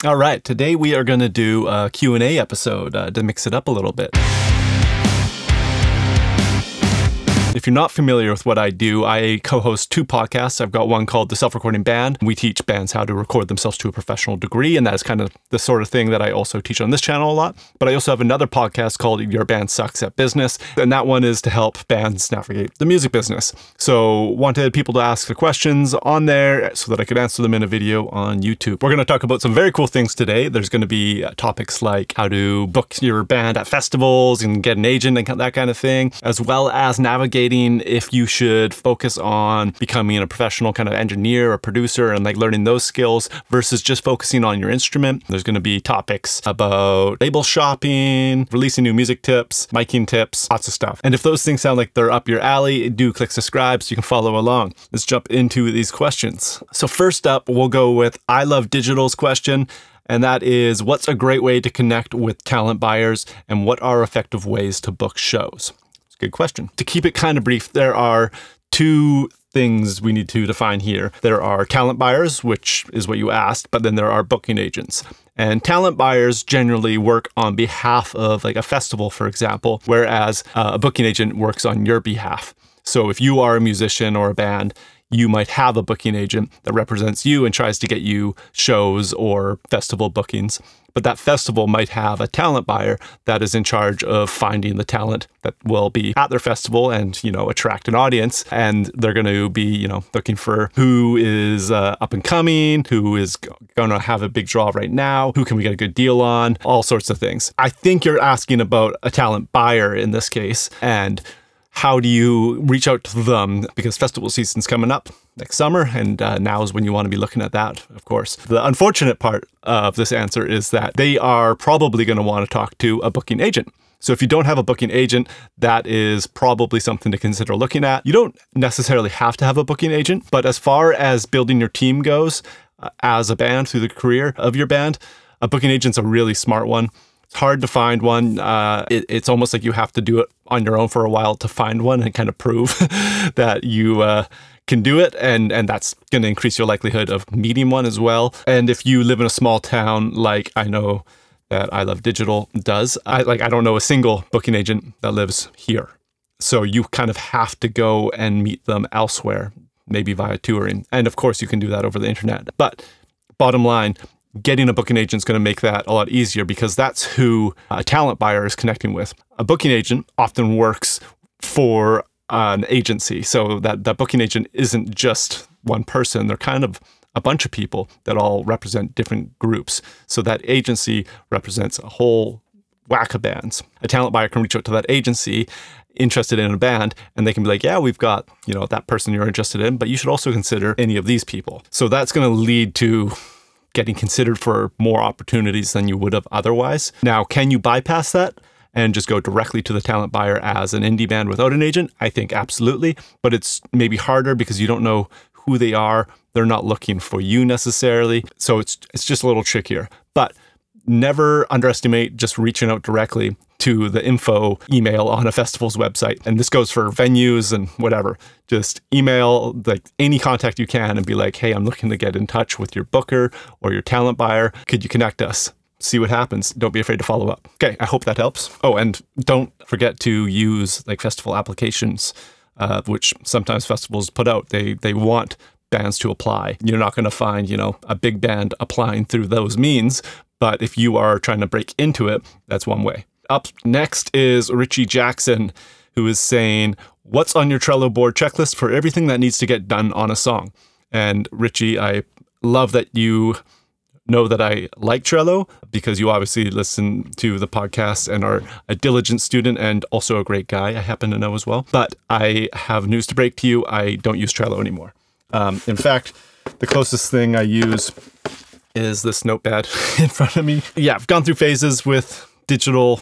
All right, today we are going to do a Q&A episode to mix it up a little bit. If you're not familiar with what I do, I co-host two podcasts. I've got one called The Self-Recording Band. We teach bands how to record themselves to a professional degree, and that is kind of the sort of thing that I also teach on this channel a lot. But I also have another podcast called Your Band Sucks at Business, and that one is to help bands navigate the music business. So wanted people to ask the questions on there so that I could answer them in a video on YouTube. We're going to talk about some very cool things today. There's going to be topics like how to book your band at festivals and get an agent and that kind of thing, as well as navigating if you should focus on becoming a professional kind of engineer or producer and like learning those skills versus just focusing on your instrument. There's going to be topics about label shopping, releasing new music tips, miking tips, lots of stuff. And if those things sound like they're up your alley, do click subscribe so you can follow along. Let's jump into these questions. So first up, we'll go with I Love Digital's question. And that is, what's a great way to connect with talent buyers and what are effective ways to book shows? Good question. To keep it kind of brief, there are two things we need to define here. There are talent buyers, which is what you asked, but then there are booking agents. And talent buyers generally work on behalf of like a festival, for example, whereas a booking agent works on your behalf. So if you are a musician or a band, you might have a booking agent that represents you and tries to get you shows or festival bookings. But that festival might have a talent buyer that is in charge of finding the talent that will be at their festival and, attract an audience. And they're going to be, looking for who is up and coming, who is going to have a big draw right now, who can we get a good deal on, all sorts of things. I think you're asking about a talent buyer in this case, and how do you reach out to them? Because festival season's coming up next summer, and now is when you want to be looking at that, of course. The unfortunate part of this answer is that they are probably going to want to talk to a booking agent. So if you don't have a booking agent, that is probably something to consider looking at. You don't necessarily have to have a booking agent, but as far as building your team goes, as a band through the career of your band, a booking agent's a really smart one. It's hard to find one. It's almost like you have to do it on your own for a while to find one and kind of prove that you can do it. And that's going to increase your likelihood of meeting one as well. And if you live in a small town, like I know that I Love Digital does, I don't know a single booking agent that lives here. So you kind of have to go and meet them elsewhere, maybe via touring. And of course you can do that over the internet. But bottom line, getting a booking agent is going to make that a lot easier because that's who a talent buyer is connecting with. A booking agent often works for an agency. So that booking agent isn't just one person. They're kind of a bunch of people that all represent different groups. So that agency represents a whole whack of bands. A talent buyer can reach out to that agency interested in a band, and they can be like, yeah, we've got, that person you're interested in, but you should also consider any of these people. So that's going to lead to getting considered for more opportunities than you would have otherwise. Now, can you bypass that and just go directly to the talent buyer as an indie band without an agent? I think absolutely, but it's maybe harder because you don't know who they are. They're not looking for you necessarily. So it's just a little trickier, but never underestimate just reaching out directly to the info email on a festival's website. And this goes for venues and whatever. Just email like any contact you can and be like, hey, I'm looking to get in touch with your booker or your talent buyer. Could you connect us? See what happens. Don't be afraid to follow up. Okay, I hope that helps. Oh, and don't forget to use like festival applications, which sometimes festivals put out. They want bands to apply. You're not going to find, a big band applying through those means. But if you are trying to break into it, that's one way. Up next is Richie Jackson, who is saying, what's on your Trello board checklist for everything that needs to get done on a song? And Richie, I love that you know that I like Trello because you obviously listen to the podcast and are a diligent student and also a great guy, I happen to know as well. But I have news to break to you. I don't use Trello anymore. In fact, the closest thing I use is this notepad in front of me. Yeah, I've gone through phases with digital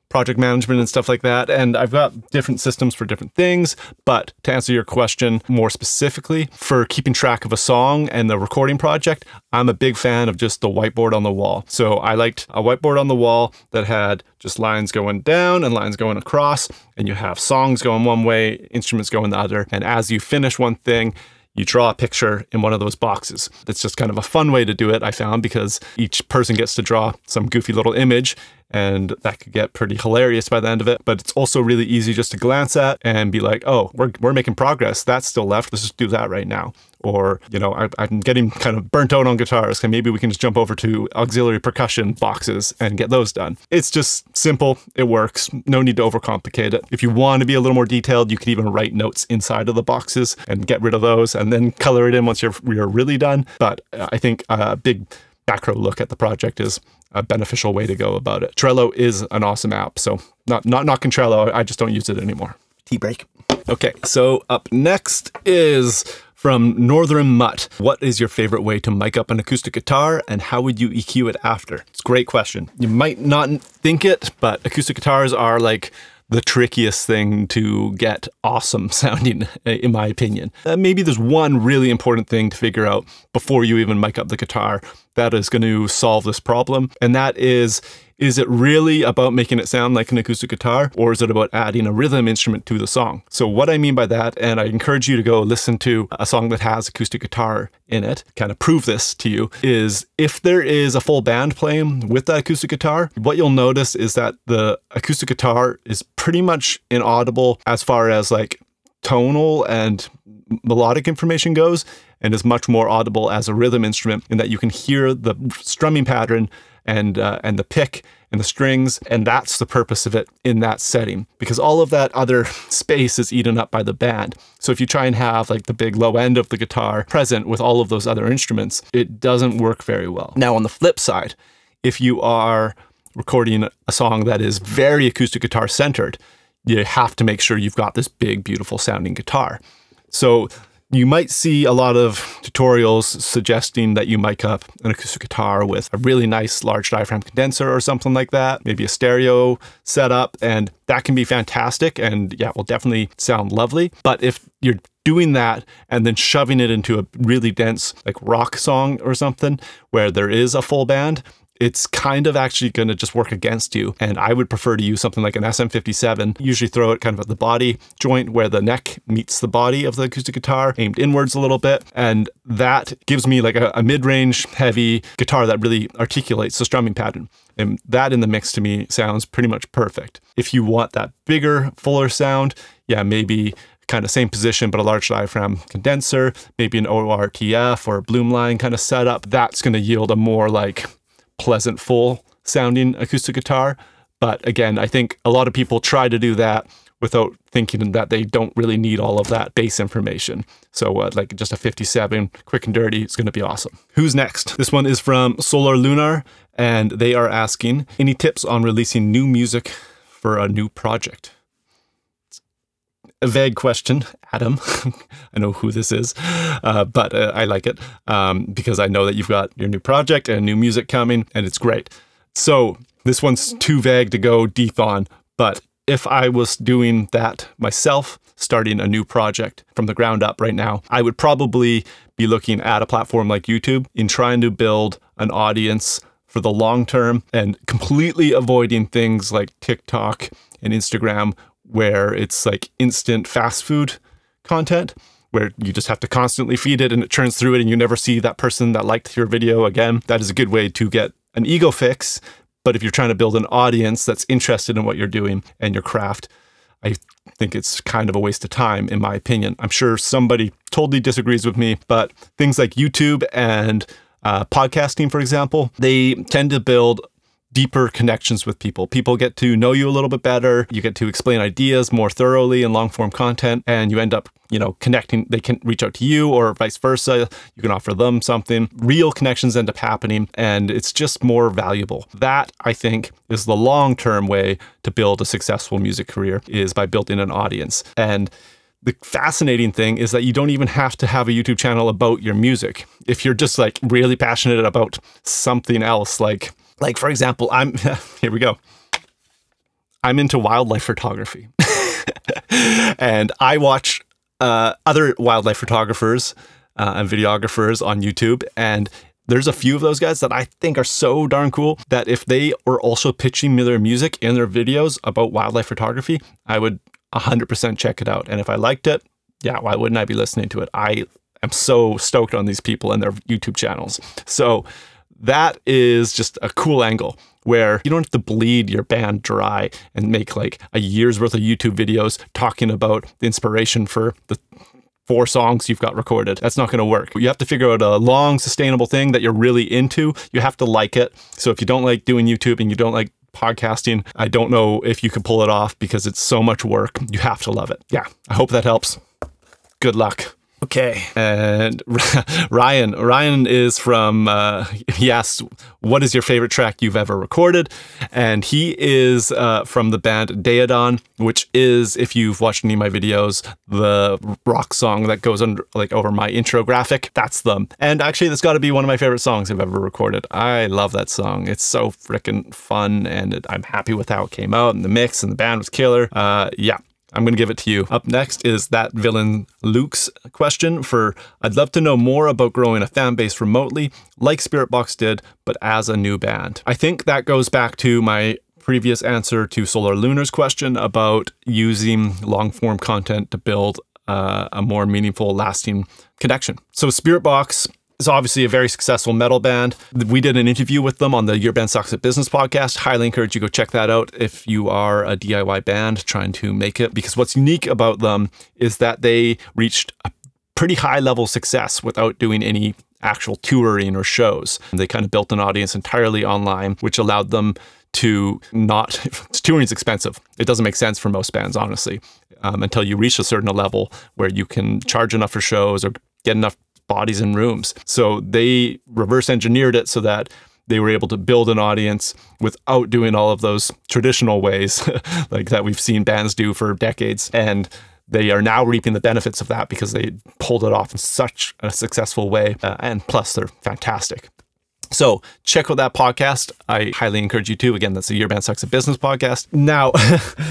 project management and stuff like that, and I've got different systems for different things. But to answer your question more specifically, for keeping track of a song and the recording project, I'm a big fan of just the whiteboard on the wall. So I liked a whiteboard on the wall that had just lines going down and lines going across, and you have songs going one way, instruments going the other. And as you finish one thing, you draw a picture in one of those boxes. It's just kind of a fun way to do it, I found, because each person gets to draw some goofy little image, and that could get pretty hilarious by the end of it. But it's also really easy just to glance at and be like, oh, we're making progress. That's still left. Let's just do that right now. Or, you know, I'm getting kind of burnt out on guitars. Maybe we can just jump over to auxiliary percussion boxes and get those done. It's just simple. It works. No need to overcomplicate it. If you want to be a little more detailed, you can even write notes inside of the boxes and get rid of those and then color it in once you're really done. But I think a big macro look at the project is a beneficial way to go about it. Trello is an awesome app. So not knocking Trello. I just don't use it anymore. Tea break. Okay, so up next is from Northern Mutt. What is your favorite way to mic up an acoustic guitar, and how would you EQ it after? It's a great question. You might not think it, but acoustic guitars are like the trickiest thing to get awesome sounding, in my opinion. Maybe there's one really important thing to figure out before you even mic up the guitar that is going to solve this problem, and that is it really about making it sound like an acoustic guitar, or is it about adding a rhythm instrument to the song? So what I mean by that, and I encourage you to go listen to a song that has acoustic guitar in it, kind of prove this to you, is if there is a full band playing with that acoustic guitar, what you'll notice is that the acoustic guitar is pretty much inaudible as far as like tonal and melodic information goes, and is much more audible as a rhythm instrument in that you can hear the strumming pattern and the pick and the strings, and that's the purpose of it in that setting, because all of that other space is eaten up by the band. So if you try and have like the big low end of the guitar present with all of those other instruments, it doesn't work very well. Now on the flip side, if you are recording a song that is very acoustic guitar centered, you have to make sure you've got this big, beautiful sounding guitar. So you might see a lot of tutorials suggesting that you mic up an acoustic guitar with a really nice large diaphragm condenser or something like that, maybe a stereo setup, and that can be fantastic and yeah, will definitely sound lovely. But if you're doing that and then shoving it into a really dense like rock song or something where there is a full band, it's kind of actually going to just work against you. And I would prefer to use something like an SM57, usually throw it kind of at the body joint where the neck meets the body of the acoustic guitar, aimed inwards a little bit. And that gives me like a mid-range heavy guitar that really articulates the strumming pattern. And that in the mix to me sounds pretty much perfect. If you want that bigger, fuller sound, yeah, maybe kind of same position, but a large diaphragm condenser, maybe an ORTF or a Bloomline kind of setup, that's going to yield a more like pleasant, full sounding acoustic guitar. But again, I think a lot of people try to do that without thinking that they don't really need all of that bass information. So like just a 57, quick and dirty, it's going to be awesome. Who's next? This one is from Solar Lunar, and they are asking, any tips on releasing new music for a new project? A vague question, Adam. I know who this is, but I like it because I know that you've got your new project and new music coming, and it's great. So this one's too vague to go deep on, but if I was doing that myself, starting a new project from the ground up right now, I would probably be looking at a platform like YouTube in trying to build an audience for the long term and completely avoiding things like TikTok and Instagram, where it's like instant fast food content, where you just have to constantly feed it and it churns through it and you never see that person that liked your video again. That is a good way to get an ego fix. But if you're trying to build an audience that's interested in what you're doing and your craft, I think it's kind of a waste of time, in my opinion. I'm sure somebody totally disagrees with me, but things like YouTube and podcasting, for example, they tend to build deeper connections with people. People get to know you a little bit better. You get to explain ideas more thoroughly in long form content, and you end up, you know, connecting. They can reach out to you or vice versa. You can offer them something. Real connections end up happening, and it's just more valuable. That, I think, is the long-term way to build a successful music career, is by building an audience. And the fascinating thing is that you don't even have to have a YouTube channel about your music. If you're just like really passionate about something else, like for example, here we go. I'm into wildlife photography and I watch other wildlife photographers and videographers on YouTube. And there's a few of those guys that I think are so darn cool that if they were also pitching me their music in their videos about wildlife photography, I would 100% check it out. And if I liked it, yeah, why wouldn't I be listening to it? I am so stoked on these people and their YouTube channels. So that is just a cool angle where you don't have to bleed your band dry and make like a year's worth of YouTube videos talking about the inspiration for the 4 songs you've got recorded. That's not going to work. You have to figure out a long, sustainable thing that you're really into. You have to like it. So if you don't like doing YouTube and you don't like podcasting, I don't know if you can pull it off because it's so much work. You have to love it. Yeah, I hope that helps. Good luck. Okay, and Ryan is from, he asked, what is your favorite track you've ever recorded? And he is from the band Daedon, which is, if you've watched any of my videos, the rock song that goes under, like over my intro graphic, that's them. And actually, that's got to be one of my favorite songs I've ever recorded. I love that song. It's so freaking fun, and I'm happy with how it came out, and the mix and the band was killer. Yeah. I'm going to give it to you. Up next is That Villain Luke's question for, I'd love to know more about growing a fan base remotely, like Spiritbox did, but as a new band. I think that goes back to my previous answer to Solar Lunar's question about using long-form content to build a more meaningful, lasting connection. So Spiritbox is obviously a very successful metal band. We did an interview with them on the Your Band Sucks at Business podcast. Highly encourage you to go check that out if you are a DIY band trying to make it. Because what's unique about them is that they reached a pretty high level success without doing any actual touring or shows. They kind of built an audience entirely online, which allowed them to not, touring is expensive. It doesn't make sense for most bands, honestly, until you reach a certain level where you can charge enough for shows or get enough bodies in rooms. So they reverse engineered it so that they were able to build an audience without doing all of those traditional ways like that we've seen bands do for decades. And they are now reaping the benefits of that because they pulled it off in such a successful way. And plus, they're fantastic. So check out that podcast. I highly encourage you to. Again, that's the Your Band Sucks at Business podcast. Now,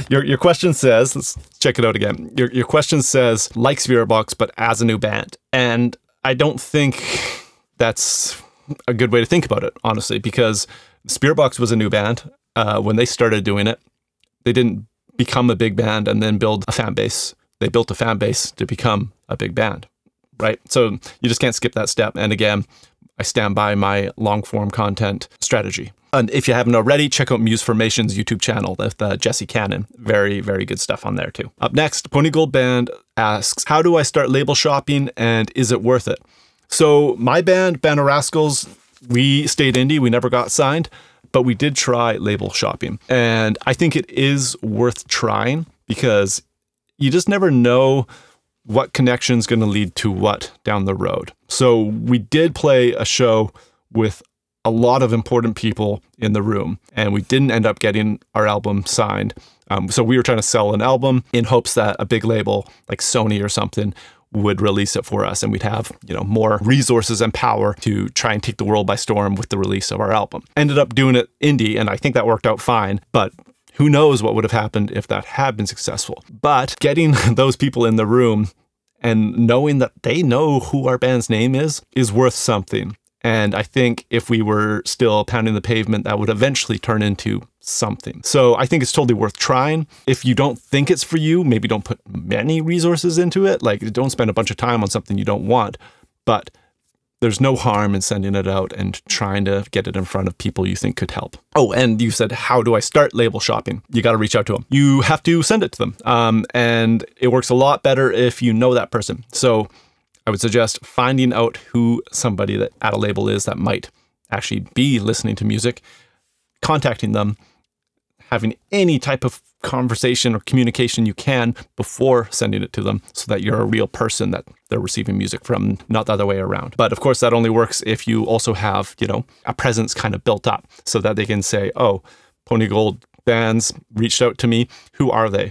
your question says, let's check it out again. Your question says, like Spiritbox, but as a new band. And I don't think that's a good way to think about it, honestly, because Spiritbox was a new band. When they started doing it, they didn't become a big band and then build a fan base. They built a fan base to become a big band, right? So you just can't skip that step. And again, I stand by my long-form content strategy. And if you haven't already, check out Muse Formation's YouTube channel with Jesse Cannon. Very, very good stuff on there too. Up next, Pony Gold Band asks, how do I start label shopping and is it worth it? So my band, Band of Rascals, we stayed indie. We never got signed, but we did try label shopping. And I think it is worth trying because you just never know what connection's going to lead to what down the road. So we did play a show with a lot of important people in the room, and we didn't end up getting our album signed. So we were trying to sell an album in hopes that a big label like Sony or something would release it for us, and we'd have, you know, more resources and power to try and take the world by storm with the release of our album. Ended up doing it indie, and I think that worked out fine, but who knows what would have happened if that had been successful. But getting those people in the room and knowing that they know who our band's name is worth something. And I think if we were still pounding the pavement, that would eventually turn into something. So I think it's totally worth trying. If you don't think it's for you, maybe don't put many resources into it. Like, don't spend a bunch of time on something you don't want. But there's no harm in sending it out and trying to get it in front of people you think could help. Oh, and you said, how do I start label shopping? You got to reach out to them. You have to send it to them. And it works a lot better if you know that person. So I would suggest finding out who somebody that at a label is that might actually be listening to music, contacting them, having any type of conversation or communication you can before sending it to them so that you're a real person that they're receiving music from, not the other way around. But of course, that only works if you also have, you know, a presence kind of built up so that they can say, oh, Pony Gold bands reached out to me. Who are they?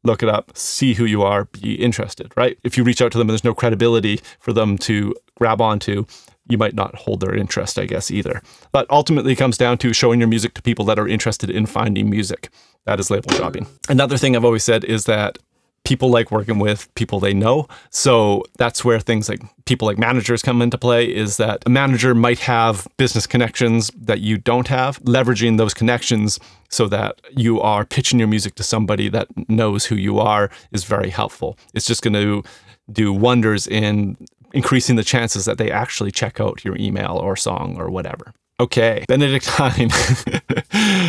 Look it up, see who you are, be interested, right? If you reach out to them and there's no credibility for them to grab onto, you might not hold their interest, I guess, either. But ultimately it comes down to showing your music to people that are interested in finding music. That is label shopping. Another thing I've always said is that people like working with people they know. So that's where things like people like managers come into play, is that a manager might have business connections that you don't have. Leveraging those connections so that you are pitching your music to somebody that knows who you are is very helpful. It's just going to do wonders in increasing the chances that they actually check out your email or song or whatever. Okay, Benedictine.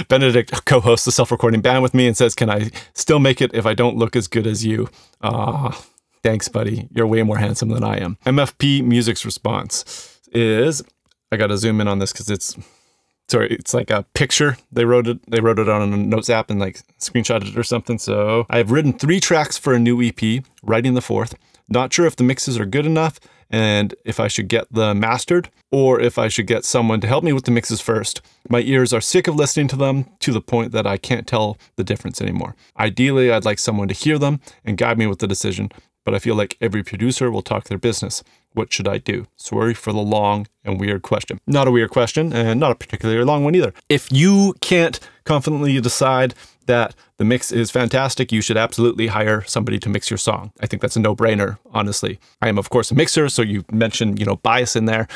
Benedict co-hosts the self-recording band with me and says, can I still make it if I don't look as good as you? Thanks, buddy. You're way more handsome than I am. MFP Music's response is, I gotta zoom in on this because it's like a picture. They wrote it on a notes app and like screenshotted it or something. So I've written 3 tracks for a new EP, writing the 4th. Not sure if the mixes are good enough and if I should get them mastered or if I should get someone to help me with the mixes first. My ears are sick of listening to them to the point that I can't tell the difference anymore. Ideally, I'd like someone to hear them and guide me with the decision, but I feel like every producer will talk their business. What should I do? Sorry for the long and weird question. Not a weird question and not a particularly long one either. If you can't confidently decide that the mix is fantastic, you should absolutely hire somebody to mix your song. I think that's a no-brainer, honestly. I am, of course, a mixer, so you mentioned, bias in there.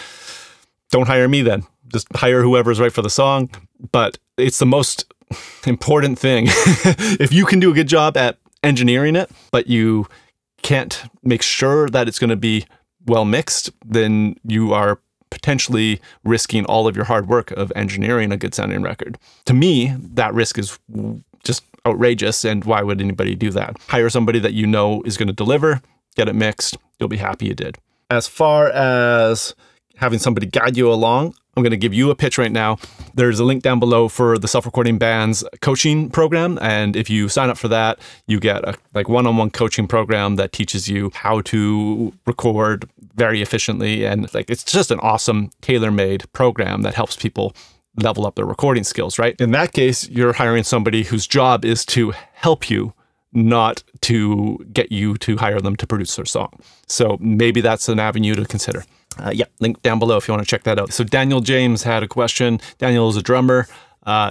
Don't hire me then. Just hire whoever's right for the song. But it's the most important thing. If you can do a good job at engineering it, but you can't make sure that it's going to be well mixed, then you are potentially risking all of your hard work of engineering a good sounding record. To me, that risk is just outrageous, and why would anybody do that? Hire somebody that you know is going to deliver, get it mixed, you'll be happy you did. As far as having somebody guide you along, I'm going to give you a pitch right now. There's a link down below for the Self-Recording Band's coaching program. And if you sign up for that, you get a one-on-one coaching program that teaches you how to record very efficiently. And it's just an awesome tailor-made program that helps people level up their recording skills, right? In that case, you're hiring somebody whose job is to help you, not to get you to hire them to produce their song. So maybe that's an avenue to consider. Yeah, link down below if you want to check that out. So Daniel James had a question. Daniel is a drummer.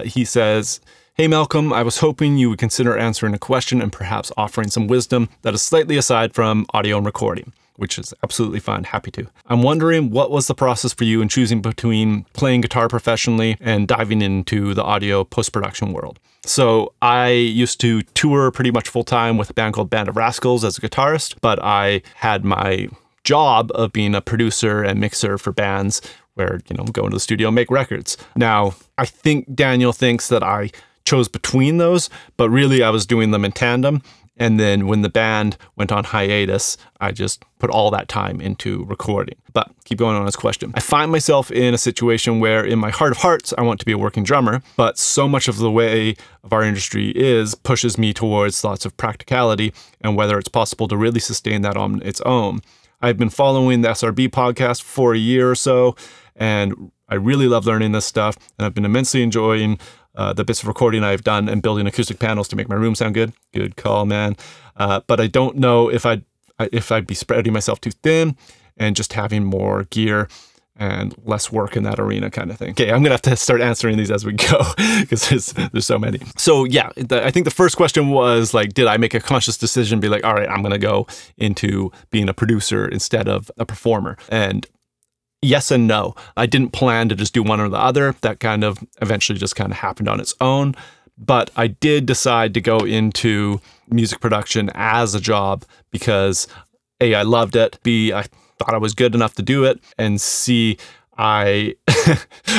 He says, hey Malcolm, I was hoping you would consider answering a question and perhaps offering some wisdom that is slightly aside from audio and recording, which is absolutely fine. Happy to. I'm wondering, what was the process for you in choosing between playing guitar professionally and diving into the audio post-production world? So I used to tour pretty much full-time with a band called Band of Rascals as a guitarist, but I had my job of being a producer and mixer for bands where, go into the studio and make records. Now, I think Daniel thinks that I chose between those, but really I was doing them in tandem. And then when the band went on hiatus, I just put all that time into recording. But keep going on his question. I find myself in a situation where in my heart of hearts, I want to be a working drummer, but so much of the way of our industry pushes me towards lots of practicality and whether it's possible to really sustain that on its own. I've been following the SRB podcast for a year or so, and I really love learning this stuff, and I've been immensely enjoying the bits of recording I've done and building acoustic panels to make my room sound good. Good call, man. But I don't know if I'd be spreading myself too thin and just having more gear and less work in that arena kind of thing. Okay, I'm gonna have to start answering these as we go because there's so many. So yeah, I think the first question was did I make a conscious decision, be like, all right, I'm gonna go into being a producer instead of a performer? And yes and no. I didn't plan to just do one or the other. That kind of eventually just kind of happened on its own. But I did decide to go into music production as a job because A, I loved it. B, I thought I was good enough to do it. And C, I,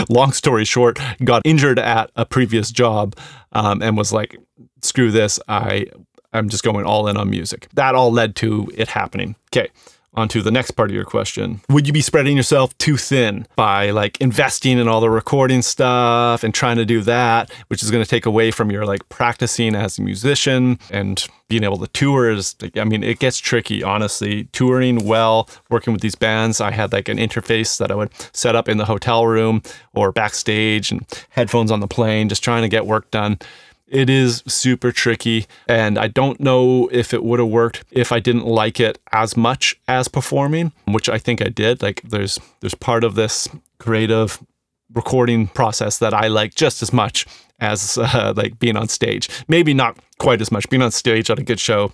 long story short, got injured at a previous job and was like, screw this. I'm just going all in on music. That all led to it happening. Okay. On to the next part of your question. Would you be spreading yourself too thin by investing in all the recording stuff and trying to do that, which is going to take away from your practicing as a musician and being able to tour? It gets tricky, honestly. Touring well, working with these bands, I had an interface that I would set up in the hotel room or backstage and headphones on the plane, just trying to get work done. It is super tricky, and I don't know if it would have worked if I didn't like it as much as performing, which I think I did. There's part of this creative recording process that I like just as much as being on stage. Maybe not quite as much. Being on stage at a good show,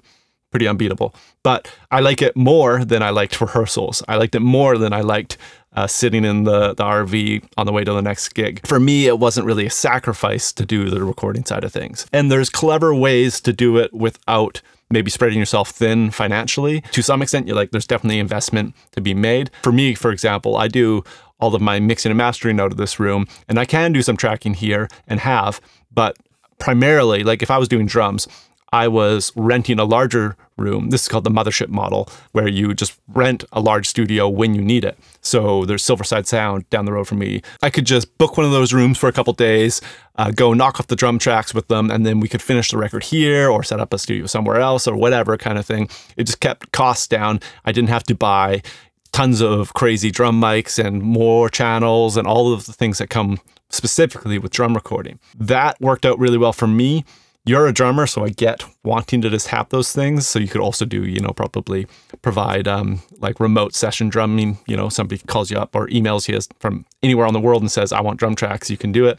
pretty unbeatable. But I like it more than I liked rehearsals. I liked it more than I liked sitting in the RV on the way to the next gig. For me, it wasn't really a sacrifice to do the recording side of things. And there's clever ways to do it without maybe spreading yourself thin financially. To some extent, you're like, there's definitely investment to be made. For me, for example, I do all of my mixing and mastering out of this room, and I can do some tracking here and have, but primarily, like if I was doing drums, I was renting a larger room. This is called the mothership model, where you just rent a large studio when you need it. So there's Silverside Sound down the road from me. I could just book one of those rooms for a couple days, go knock off the drum tracks with them, and then we could finish the record here or set up a studio somewhere else or whatever kind of thing. It just kept costs down. I didn't have to buy tons of crazy drum mics and more channels and all of the things that come specifically with drum recording. That worked out really well for me. You're a drummer, so I get wanting to just have those things. So you could also do, you know, probably provide like remote session drumming. You know, somebody calls you up or emails you from anywhere on the world and says, I want drum tracks. You can do it.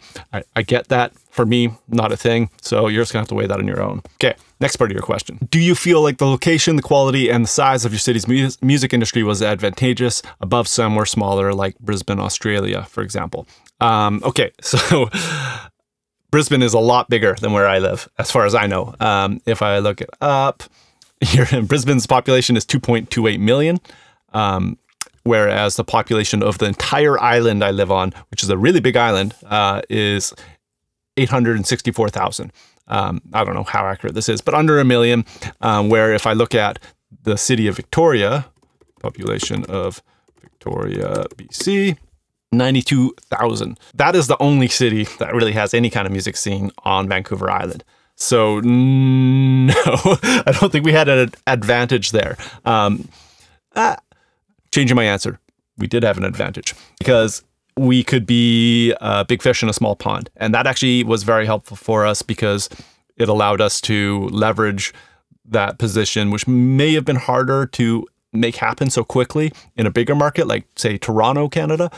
I get that. For me, not a thing. So you're just gonna have to weigh that on your own. Okay, next part of your question. Do you feel like the location, the quality, and the size of your city's music industry was advantageous above somewhere smaller like Brisbane, Australia, for example? Okay, so Brisbane is a lot bigger than where I live, as far as I know. If I look it up, here in Brisbane's population is 2.28 million, whereas the population of the entire island I live on, which is a really big island, is 864,000. I don't know how accurate this is, but under a million, where if I look at the city of Victoria, population of Victoria, BC, 92,000. That is the only city that really has any kind of music scene on Vancouver Island. So no, I don't think we had an advantage there. Changing my answer. We did have an advantage because we could be big fish in a small pond. And that actually was very helpful for us because it allowed us to leverage that position, which may have been harder to make happen so quickly in a bigger market like, say, Toronto, Canada.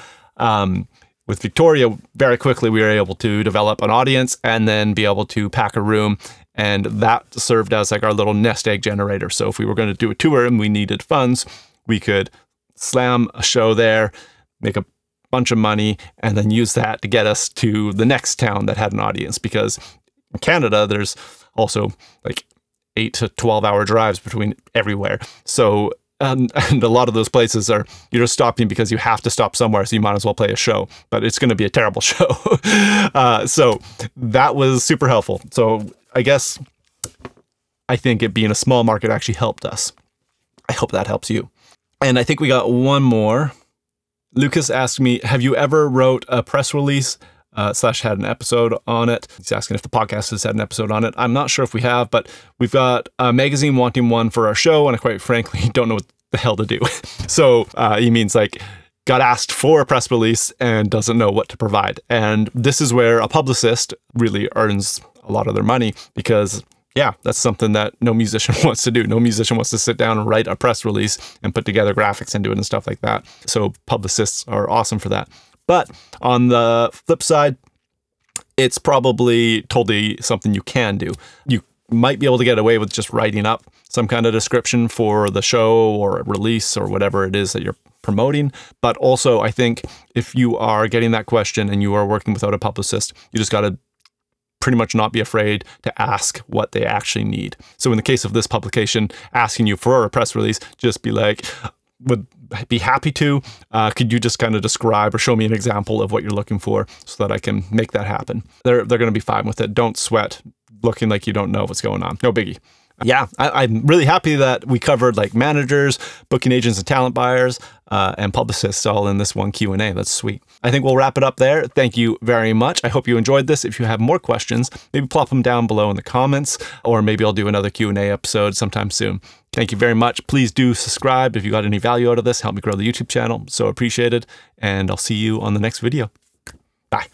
With Victoria, very quickly we were able to develop an audience and then be able to pack a room, and that served as like our little nest egg generator. So if we were going to do a tour and we needed funds, we could slam a show there, make a bunch of money, and then use that to get us to the next town that had an audience. Because in Canada, there's also like 8 to 12-hour drives between everywhere. So and a lot of those places are, you're just stopping because you have to stop somewhere, so you might as well play a show, but it's going to be a terrible show. So that was super helpful. So I guess I think it being a small market actually helped us. I hope that helps you. And I think we got one more. Lucas asked me, have you ever wrote a press release / had an episode on it? He's asking if the podcast has had an episode on it. I'm not sure if we have, but we've got a magazine wanting one for our show, and I quite frankly don't know what the hell to do. So he means like got asked for a press release and doesn't know what to provide. And this is where a publicist really earns a lot of their money because, yeah, that's something that no musician wants to do. No musician wants to sit down and write a press release and put together graphics into it and stuff like that. So publicists are awesome for that. But on the flip side, it's probably totally something you can do. You might be able to get away with just writing up some kind of description for the show or release or whatever it is that you're promoting. But also, I think if you are getting that question and you are working without a publicist, you just got to pretty much not be afraid to ask what they actually need. So in the case of this publication, asking you for a press release, just be like, would be happy to. Could you just kind of describe or show me an example of what you're looking for so that I can make that happen? They're going to be fine with it. Don't sweat looking like you don't know what's going on. No biggie. Yeah, I'm really happy that we covered like managers, booking agents and talent buyers, and publicists all in this one Q&A. That's sweet. I think we'll wrap it up there. Thank you very much. I hope you enjoyed this. If you have more questions, maybe plop them down below in the comments, or maybe I'll do another Q&A episode sometime soon. Thank you very much. Please do subscribe if you got any value out of this. Help me grow the YouTube channel. So appreciated. And I'll see you on the next video. Bye.